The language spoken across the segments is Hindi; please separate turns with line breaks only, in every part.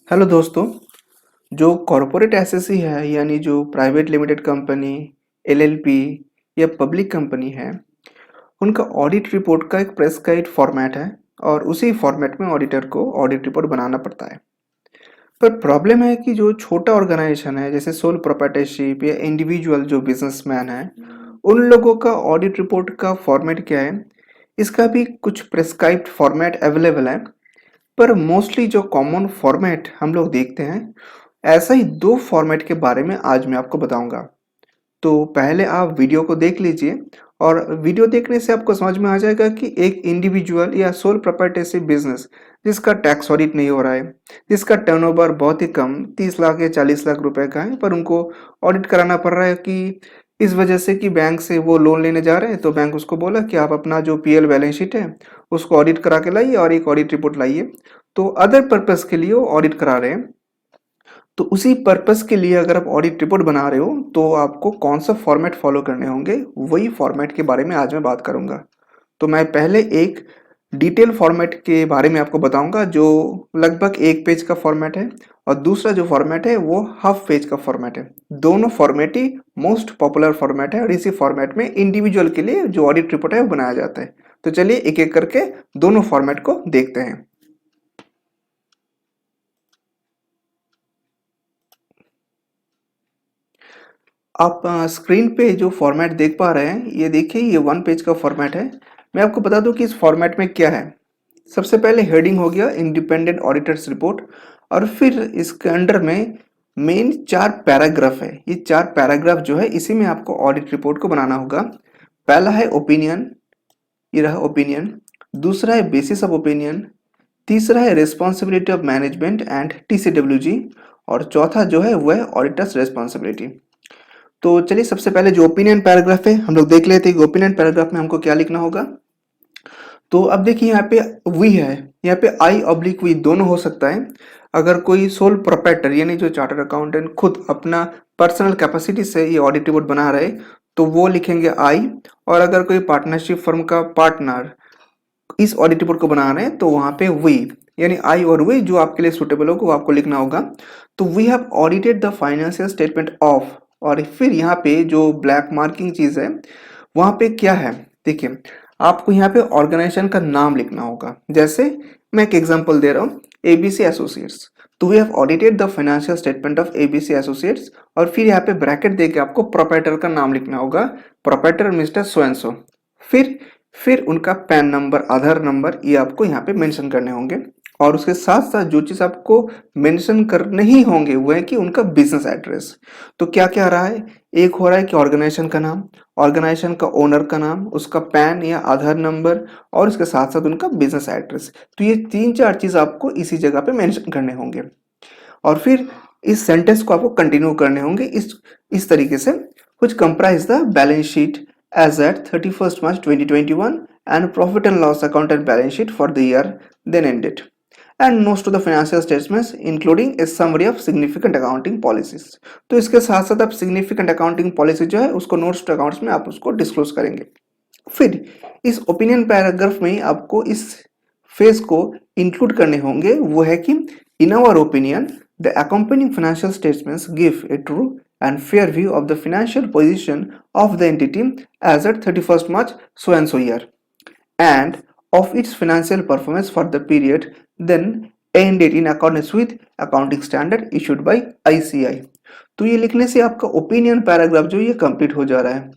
हेलो दोस्तों। जो कॉरपोरेट एसएससी है यानी जो प्राइवेट लिमिटेड कंपनी, एलएलपी या पब्लिक कंपनी है, उनका ऑडिट रिपोर्ट का एक प्रेस्क्राइब्ड फॉर्मेट है और उसी फॉर्मेट में ऑडिटर को ऑडिट रिपोर्ट बनाना पड़ता है। पर प्रॉब्लम है कि जो छोटा ऑर्गेनाइजेशन है जैसे सोल प्रोप्राइटरशिप या इंडिविजुअल जो बिजनेसमैन है, उन लोगों का ऑडिट रिपोर्ट का फॉर्मेट क्या है, इसका भी कुछ प्रेस्क्राइब्ड फॉर्मेट अवेलेबल है। पर मोस्टली जो कॉमन फॉर्मेट हम लोग देखते हैं, ऐसा ही दो फॉर्मेट के बारे में आज मैं आपको बताऊंगा। तो पहले आप वीडियो को देख लीजिए और वीडियो देखने से आपको समझ में आ जाएगा कि एक इंडिविजुअल या सोल प्रोप्राइटरशिप बिजनेस जिसका टैक्स ऑडिट नहीं हो रहा है, जिसका टर्नओवर बहुत ही कम 30 लाख या 40 लाख रुपए का है, पर उनको ऑडिट कराना पड़ रहा है कि इस वजह से कि बैंक से वो लोन लेने जा रहे हैं, तो बैंक उसको बोला कि आप अपना जो पीएल बैलेंस शीट है उसको ऑडिट करा के लाइए और एक ऑडिट रिपोर्ट लाइए। तो अदर पर्पस के लिए वो ऑडिट करा रहे हैं। तो उसी पर्पस के लिए अगर आप ऑडिट रिपोर्ट बना रहे हो तो आपको कौन सा फॉर्मेट फॉलो करने होंगे, वही फॉर्मेट के बारे में आज मैं बात करूंगा। तो मैं पहले एक डिटेल फॉर्मेट के बारे में आपको बताऊंगा जो लगभग एक पेज का फॉर्मेट है, और दूसरा जो फॉर्मेट है वो हाफ पेज का फॉर्मेट है। दोनों फॉर्मेट ही मोस्ट पॉपुलर फॉर्मेट है और इसी फॉर्मेट में इंडिविजुअल के लिए जो ऑडिट रिपोर्ट है वो बनाया जाता है। तो चलिए एक एक करके दोनों फॉर्मेट को देखते हैं। आप स्क्रीन पे जो फॉर्मेट देख पा रहे हैं, ये देखिए, ये वन पेज का फॉर्मेट है। मैं आपको बता दूं कि इस फॉर्मेट में क्या है। सबसे पहले हेडिंग हो गया इंडिपेंडेंट ऑडिटर्स रिपोर्ट, और फिर इसके अंडर में मेन 4 पैराग्राफ है। ये 4 पैराग्राफ जो है इसी में आपको ऑडिट रिपोर्ट को बनाना होगा। पहला है ओपिनियन, ये रहा ओपिनियन। दूसरा है बेसिस ऑफ ओपिनियन। तीसरा है responsibility of management and TCWG. और चौथा जो है वो है ऑडिटर्स रेस्पॉन्सिबिलिटी। तो चलिए सबसे पहले जो ओपिनियन पैराग्राफ है हम लोग देख लेते हैं कि ओपिनियन पैराग्राफ में हमको क्या लिखना होगा। तो अब देखिए यहाँ पे वी है, यहाँ पे आई ऑब्लिक वी दोनों हो सकता है। अगर कोई सोल प्रोप्राइटर यानी जो चार्टर्ड अकाउंटेंट खुद अपना पर्सनल कैपेसिटी से ये ऑडिट रिपोर्ट बना रहे तो वो लिखेंगे आई, और अगर कोई पार्टनरशिप फर्म का पार्टनर इस ऑडिट रिपोर्ट को बना रहे हैं तो वहां पे वी, यानी आई और वी जो आपके लिए सुटेबल होगा वो आपको लिखना होगा। तो we have audited the financial statement of, और फिर यहाँ पे जो ब्लैक मार्किंग चीज है वहां पे क्या है, देखिए आपको यहाँ पे ऑर्गेनाइजेशन का नाम लिखना होगा। जैसे मैं एक एग्जांपल दे रहा हूँ, एबीसी एसोसिएट्स। तो we have audited the financial statement of ABC associates, और फिर यहाँ पे ब्रैकेट देके आपको प्रोप्राइटर का नाम लिखना होगा, proprietor mister so and so. फिर उनका पैन नंबर, आधार नंबर, ये आपको यहाँ पे मेंशन करने होंगे। और उसके साथ साथ जो चीज आपको मेंशन करने ही होंगे वो है कि उनका बिजनेस एड्रेस। तो क्या क्या रहा है, एक हो रहा है कि ऑर्गेनाइजेशन का नाम, ऑर्गेनाइजेशन का ओनर का नाम, उसका पैन या आधार नंबर, और उसके साथ साथ उनका बिजनेस एड्रेस। तो ये 3-4 चीज आपको इसी जगह पे मेंशन करने होंगे, और फिर इस सेंटेंस को आपको कंटिन्यू करने होंगे इस तरीके से। which comprise the balance sheet as at 31st March 2021 and profit and loss account and balance sheet for the year then ended, and notes to the financial statements including a summary of significant accounting policies। तो इसके साथ साथ आप significant accounting policy जो है उसको notes to accounts में आप उसको डिस्क्लोज करेंगे। फिर इस ओपिनियन पैराग्राफ में आपको इस फेज को इंक्लूड करने होंगे, वो है कि in our opinion the accompanying financial statements give a true and fair view of the financial position of the entity as at 31st March so and so year, and of its financial performance for the period then ended in accordance with accounting standard issued by ICI। तो ये लिखने से आपका ओपिनियन पैराग्राफ जो ये कंप्लीट हो जा रहा है।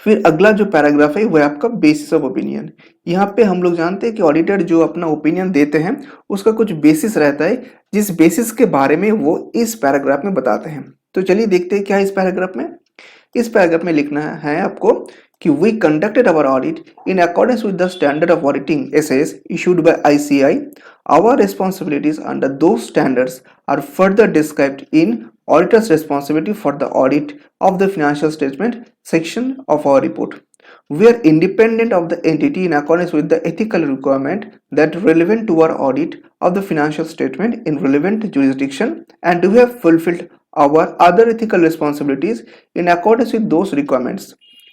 फिर अगला जो पैराग्राफ है वो है आपका बेसिस ऑफ ओपिनियन। यहाँ पे हम लोग जानते हैं कि ऑडिटर जो अपना ओपिनियन देते हैं उसका कुछ बेसिस रहता है, जिस बेसिस के बारे में वो इस पैराग्राफ में बताते हैं। तो चलिए देखते हैं क्या है इस पैराग्राफ में। इस पैराग्राफ में लिखना है आपको कि we conducted our audit in accordance with the standard of auditing SS issued by ICI. Our responsibilities under those standards are further described in auditor's responsibility for the audit of the financial statement section of our report. We are independent of the entity in accordance with the ethical requirement that relevant to our audit of the financial statement in relevant jurisdiction, and we have fulfilled our other ethical responsibilities in accordance with those requirements.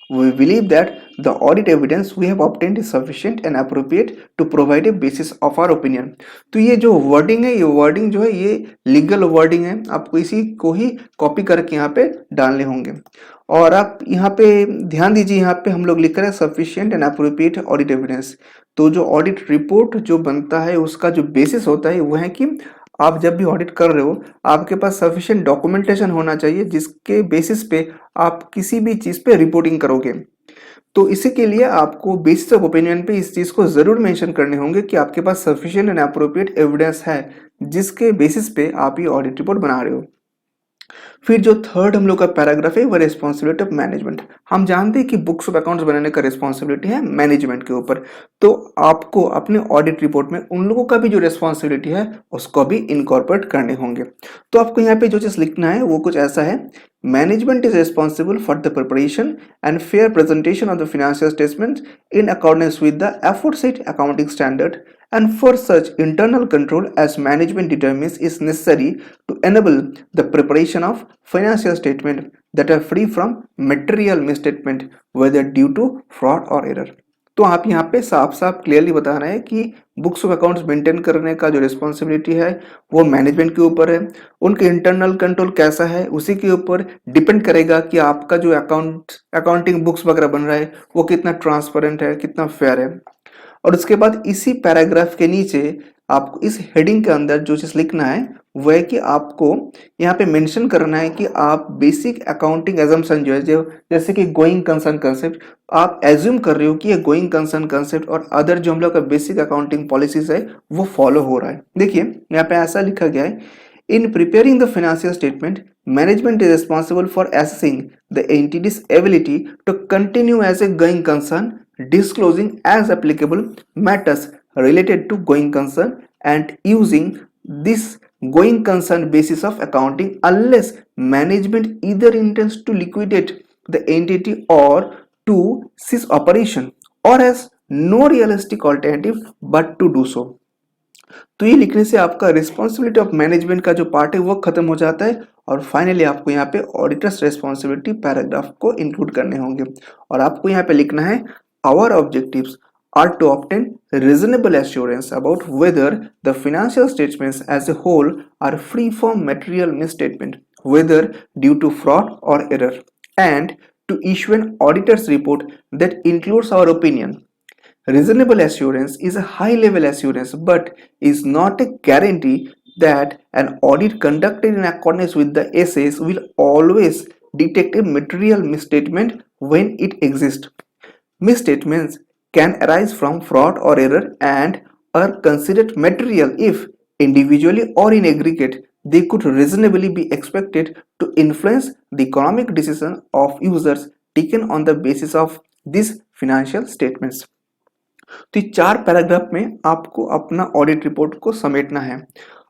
We believe that the audit evidence we have obtained is sufficient and appropriate to provide a basis of our opinion. तो ये जो वर्डिंग है, ये वर्डिंग जो है ये लीगल वर्डिंग है, आपको इसी को ही कॉपी करके यहाँ पे डालने होंगे। और आप यहाँ पे ध्यान दीजिए, यहाँ पे हम लोग लिख रहे हैं sufficient and appropriate audit evidence. तो जो ऑडिट रिपोर्ट जो बनता है उसका जो बेसिस होता है वो है कि आप जब भी ऑडिट कर रहे हो आपके पास सफिशिएंट डॉक्यूमेंटेशन होना चाहिए जिसके बेसिस पे आप किसी भी चीज़ पे रिपोर्टिंग करोगे। तो इसी के लिए आपको बेसिस ऑफ ओपिनियन पे इस चीज़ को ज़रूर मेंशन करने होंगे कि आपके पास सफिशिएंट एंड अप्रोप्रिएट एविडेंस है जिसके बेसिस पे आप ये ऑडिट रिपोर्ट बना रहे हो। फिर जो थर्ड हम लोग का पैराग्राफ है वो रिस्पॉन्सिबिलिटी ऑफ मैनेजमेंट। हम जानते हैं कि बुक्स ऑफ अकाउंट्स बनाने का रिस्पॉन्सिबिलिटी है मैनेजमेंट के ऊपर, तो आपको अपने ऑडिट रिपोर्ट में उन लोगों का भी जो रिस्पॉन्सिबिलिटी है उसको भी इनकॉर्पोरेट करने होंगे। तो आपको यहाँ पे जो चीज़ लिखना है वो कुछ ऐसा है, management is responsible for the preparation and fair presentation of the financial statements in accordance with the aforesaid accounting standard, and for such internal control as management determines is necessary to enable the preparation of financial statement that are free from material misstatement whether due to fraud or error। तो आप यहाँ पे साफ साफ क्लियरली बता रहे हैं कि बुक्स ऑफ अकाउंट्स मेंटेन करने का जो रिस्पॉन्सिबिलिटी है वो मैनेजमेंट के ऊपर है, उनके इंटरनल कंट्रोल कैसा है उसी के ऊपर डिपेंड करेगा कि आपका जो अकाउंटिंग बुक्स वगैरह बन रहा है वो कितना ट्रांसपेरेंट है, कितना फेयर है। और उसके बाद इसी पैराग्राफ के नीचे आपको इस हेडिंग के अंदर जो चीज़ लिखना है वो है कि आपको यहाँ पे मेंशन करना है कि आप बेसिक अकाउंटिंग एजम्पशन जो है जैसे कि गोइंग कंसर्न कंसेप्ट आप एज्यूम कर रहे हो कि ये गोइंग कंसर्न कंसेप्ट और अदर जो हम लोग का बेसिक अकाउंटिंग पॉलिसीज है वो फॉलो हो रहा है। देखिए यहाँ पे ऐसा लिखा गया है, in preparing the financial statement, management is responsible for assessing the entity's ability to continue as a going concern, disclosing as applicable matters related to going concern and using this going concern basis of accounting unless management either intends to liquidate the entity or to cease operation or has no realistic alternative but to do so। तो ये लिखने से आपका रिस्पॉन्सिबिलिटी ऑफ मैनेजमेंट का जो पार्ट है वो खत्म हो जाता है और फाइनली आपको यहाँ पे ऑडिटर्स रिस्पॉन्सिबिलिटी पैराग्राफ को इंक्लूड करने होंगे और आपको यहाँ पे लिखना है our objectives are to obtain reasonable assurance about whether the financial statements as a whole are free from material misstatement, whether due to fraud or error, and to issue an auditor's report that includes our opinion। Reasonable assurance is a high level assurance but is not a guarantee that an audit conducted in accordance with the essays will always detect a material misstatement when it exists। Misstatements can arise from fraud or error and are considered material if individually or in aggregate they could reasonably be expected to influence the economic decision of users taken on the basis of these financial statements। तो ये 4 पैराग्राफ में आपको अपना ऑडिट रिपोर्ट को समेटना है।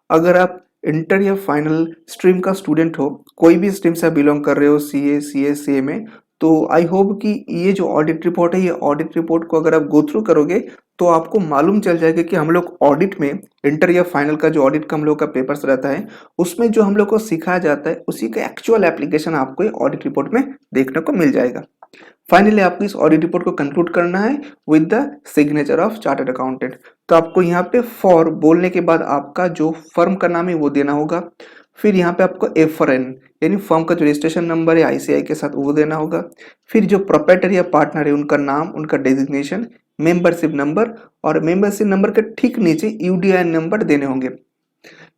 अगर आप इंटर या फाइनल स्ट्रीम का स्टूडेंट हो, कोई भी स्ट्रीम से बिलोंग कर रहे हो, सीए, सीएस, सीएमए, तो आई होप कि ये जो ऑडिट रिपोर्ट है ये ऑडिट रिपोर्ट को अगर आप गो थ्रू करोगे तो आपको मालूम चल जाएगा कि हम लोग ऑडिट में इंटर या फाइनल का जो ऑडिट का हम लोग का पेपर्स रहता है उसमें जो हम लोग को सिखाया जाता है उसी का एक्चुअल एप्लीकेशन आपको ये ऑडिट रिपोर्ट में देखने को मिल जाएगा। फाइनली आपको इस ऑडिट रिपोर्ट को कंक्लूड करना है with the signature of chartered accountant. तो आपको यहाँ पे फॉर बोलने के बाद आपका जो फर्म का नाम है वो देना होगा, फिर यहाँ पे आपको एफआरएन यानी फर्म का जो रजिस्ट्रेशन नंबर है आईसीआई के साथ वो देना होगा, फिर जो प्रोप्राइटर या पार्टनर है उनका नाम, उनका डेजिग्नेशन, मेंबरशिप नंबर और मेंबरशिप नंबर के ठीक नीचे यूडीआईएन नंबर देने होंगे।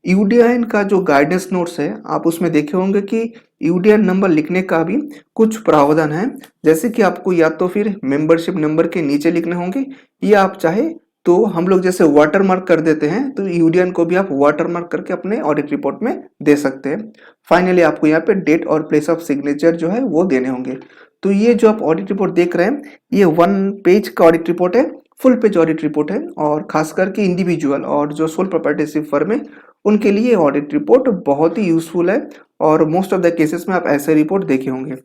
यूडीआईएन का जो गाइडेंस नोट्स है आप उसमें देखे होंगे कि यूडीआईएन नंबर लिखने का भी कुछ प्रावधान है, जैसे कि आपको या तो फिर मेंबरशिप नंबर के नीचे लिखने होंगे या आप चाहे तो हम लोग जैसे वाटर मार्क कर देते हैं तो यूडीआईएन को भी आप वाटर मार्क करके अपने ऑडिट रिपोर्ट में दे सकते हैं। फाइनली आपको यहाँ पे डेट और प्लेस ऑफ सिग्नेचर जो है वो देने होंगे। तो ये जो आप ऑडिट रिपोर्ट देख रहे हैं ये 1 पेज का ऑडिट रिपोर्ट है, फुल पेज ऑडिट रिपोर्ट है और खास करके इंडिविजुअल और जो सोल प्रोप्राइटरशिप फर्म है उनके लिए ऑडिट रिपोर्ट बहुत ही यूजफुल है और मोस्ट ऑफ द केसेस में आप ऐसे रिपोर्ट देखे होंगे।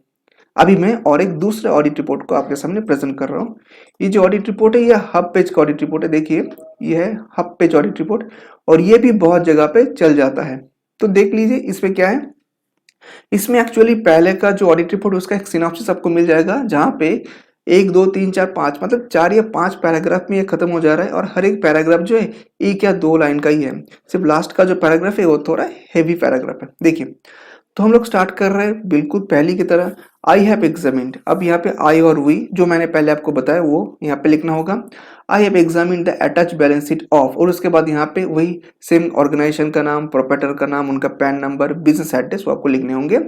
अभी मैं और एक दूसरे ऑडिट रिपोर्ट को आपके सामने प्रेजेंट कर रहा हूँ। ये जो ऑडिट रिपोर्ट है ये हब पेज का ऑडिट रिपोर्ट है। देखिए ये है हब पेज ऑडिट रिपोर्ट और ये भी बहुत जगह पे चल जाता है। तो देख लीजिए इसमें क्या है, इसमें एक्चुअली पहले का जो ऑडिट रिपोर्ट उसका एक सिनॉप्सिस आपको मिल जाएगा, जहाँ पे 1 2 3 4 5 मतलब 4 या 5 पैराग्राफ में ये खत्म हो जा रहा है और हर एक पैराग्राफ जो है 1 या 2 लाइन का ही है। सिर्फ लास्ट का जो पैराग्राफ है वो थोड़ा हेवी पैराग्राफ है। देखिए, तो हम लोग स्टार्ट कर रहे हैं बिल्कुल पहली की तरह। आई हैव एग्जामिन्ड, अब यहाँ पे आई और वी जो मैंने पहले आपको बताया वो यहाँ पे लिखना होगा। I have examined the attach balance sheet of, और उसके बाद यहाँ पे वही सेम ऑर्गेनाइजेशन का नाम, प्रोप्राइटर का नाम, उनका पैन नंबर, बिजनेस एड्रेस वो आपको लिखने होंगे।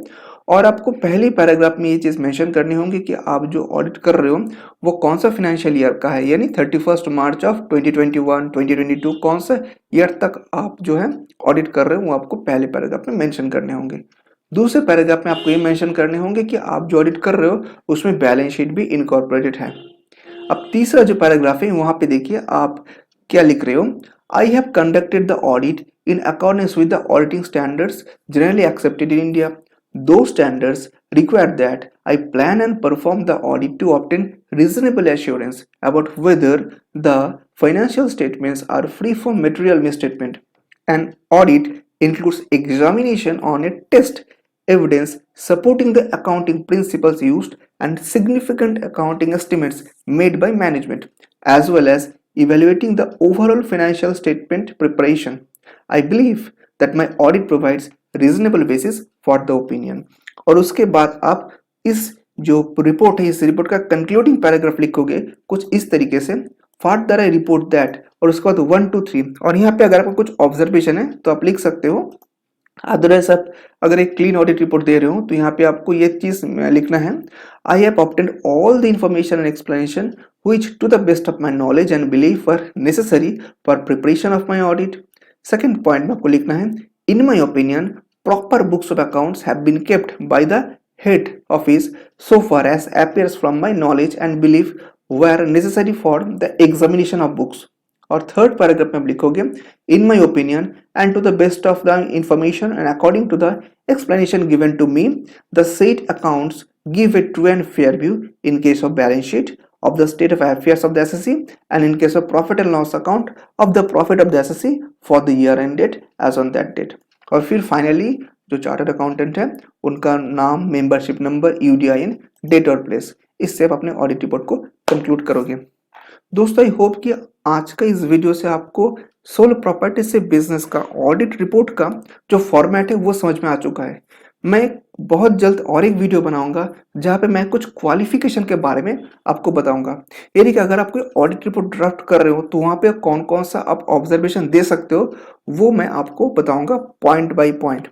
और आपको पहले पैराग्राफ में ये चीज मेंशन करनी होगी कि आप जो ऑडिट कर रहे हो वो कौन सा फाइनेंशियल ईयर का है, यानी 31 मार्च ऑफ 2021 2022 कौन सा ईयर तक आप जो है ऑडिट कर रहे हो वो आपको पहले पैराग्राफ में मेंशन करने होंगे। दूसरे पैराग्राफ में आपको ये मेंशन करने होंगे कि आप जो ऑडिट कर रहे हो उसमें बैलेंस शीट भी इनकॉर्पोरेटेड है। अब तीसरा जो पैराग्राफ है वहां पे देखिए आप क्या लिख रहे हो। I have conducted the audit in accordance with the auditing standards generally accepted in India. दो standards require that I plan and perform the audit to obtain reasonable assurance about whether the financial statements are free from material misstatement. An audit includes examination on a test evidence supporting the accounting principles used and significant accounting estimates made by management, as well as evaluating the overall financial statement preparation. I believe that my audit provides reasonable basis for the opinion. और उसके बाद आप इस जो रिपोर्ट है इस रिपोर्ट का कंक्लूडिंग पैराग्राफ लिखोगे कुछ इस तरीके से, फाट दर आई रिपोर्ट दैट, और उसके बाद 1 2 3, और यहाँ पे अगर आपको कुछ ऑब्जर्वेशन है तो आप लिख सकते हो। अदरवाइज आप अगर एक क्लीन ऑडिट रिपोर्ट दे रहे हो तो यहाँ पे आपको ये चीज लिखना है। I have obtained all the information and explanation which to the best of my knowledge and belief were necessary for preparation of my audit. Second point में आपको लिखना है, in my opinion proper books of accounts have been kept by the head office so far as appears from my knowledge and belief were necessary for the examination of books। और थर्ड पैराग्राफ में आप लिखोगे, in my opinion and to the best of the information and according to the explanation given to me the set accounts give a true and fair view in case of balance sheet of the state of affairs of the SSC and in case of profit and loss account of the profit of the SSC for the year ended as on that date। और फिर फाइनली जो चार्टर्ड अकाउंटेंट है उनका नाम, मेंबरशिप नंबर, यूडीआईएन, डेट और प्लेस, इससे आप अपने ऑडिट रिपोर्ट को कंक्लूड करोगे। दोस्तों आई होप कि आज का इस वीडियो से आपको सोल प्रॉपर्टी से बिजनेस का ऑडिट रिपोर्ट का जो फॉर्मेट है वो समझ में आ चुका है। मैं बहुत जल्द और एक वीडियो बनाऊंगा जहां पे मैं कुछ क्वालिफिकेशन के बारे में आपको बताऊंगा, यानी कि अगर आप कोई ऑडिट रिपोर्ट ड्राफ्ट कर रहे हो तो वहां पे कौन कौन सा आप ऑब्जर्वेशन दे सकते हो वो मैं आपको बताऊंगा point by point.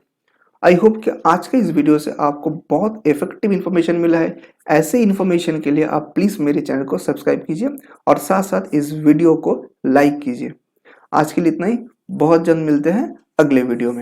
I hope कि आज के इस वीडियो से आपको बहुत इफेक्टिव इन्फॉर्मेशन मिला है। ऐसे इन्फॉर्मेशन के लिए आप प्लीज मेरे चैनल को सब्सक्राइब कीजिए और साथ साथ इस वीडियो को लाइक कीजिए। आज के लिए इतना ही, बहुत जल्द मिलते हैं अगले वीडियो में।